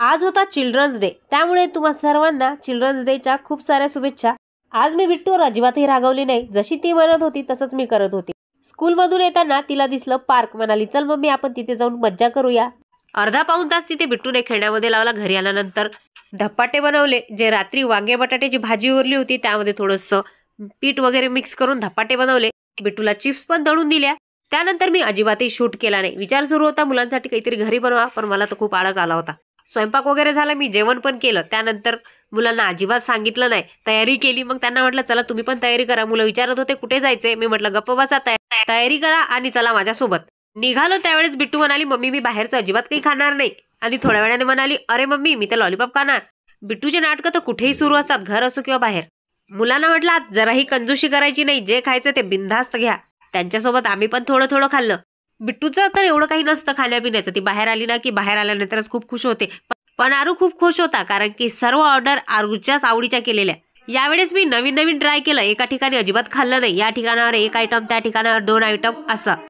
आज होता children's day, त्यामुळे तुम्हा सर्वांना चिल्ड्रन्स डेच्या खूप साऱ्या शुभेच्छा। आज मी बिट्टूवर अजिबातही रागवली नाही, जशी ती म्हणत होती तसंच मी करत होती। स्कूलमधून येताना तिला दिसलं पार्क, म्हणाली चल मम्मी आपण तिथे जाऊन मज्जा करूया। अर्धा पाऊण तास तिथे बिट्टूने खेळण्यामध्ये लावला। घरी आल्यानंतर धपाटे बनवले, जे रात्री वांगे बटाट्याची भाजी उरली होती त्यामध्ये थोडंसं पीठ वगैरे मिक्स करून धपाटे बनवले। बिट्टूला चिप्स पण तळून दिल्या। त्यानंतर मी अजिबातही शूट केला नाही। विचार सुरू होता मुलांसाठी काहीतरी घरी बनवा, पण मला तर खूप आळस आला होता। स्वयंपाक वगैरे झाला, मी जेवण पण केलं। त्यानंतर मुलांना अजिबात सांगितलं नाही, तयारी केली। मग त्यांना म्हटलं चला तुम्ही पण तयारी करा। मुलं विचारत होते कुठे जायचंय, मी म्हटलं गप्प बसा, तयारी करा आणि चला माझ्यासोबत। निघालो त्यावेळेस बिट्टू म्हणाली मम्मी मी बाहेरचं अजिबात काही खाणार नाही, आणि थोड्या वेळाने म्हणाली अरे मम्मी मी तर लॉलीपॉप खाणार। बिट्टूचे नाटकं तर कुठेही सुरू असतात, घर असो किंवा बाहेर। मुलांना म्हटलं जराही कंजूशी करायची नाही, जे खायचं ते बिनधास्त घ्या। त्यांच्यासोबत आम्ही पण थोडं थोडं खाल्लं। बिट्टूचं तर एवढं काही नसतं खाण्यापिण्याचं, ती बाहेर आली ना की बाहेर आल्यानंतरच खूप खुश होते। पण आरू खूप खुश होता, कारण की सर्व ऑर्डर आरूच्याच आवडीच्या केलेल्या। यावेळेस मी नवीन नवीन ट्राय केलं, एका ठिकाणी अजिबात खाल्लं नाही, या ठिकाणावर एक आयटम त्या ठिकाणावर 2 आयटम असं।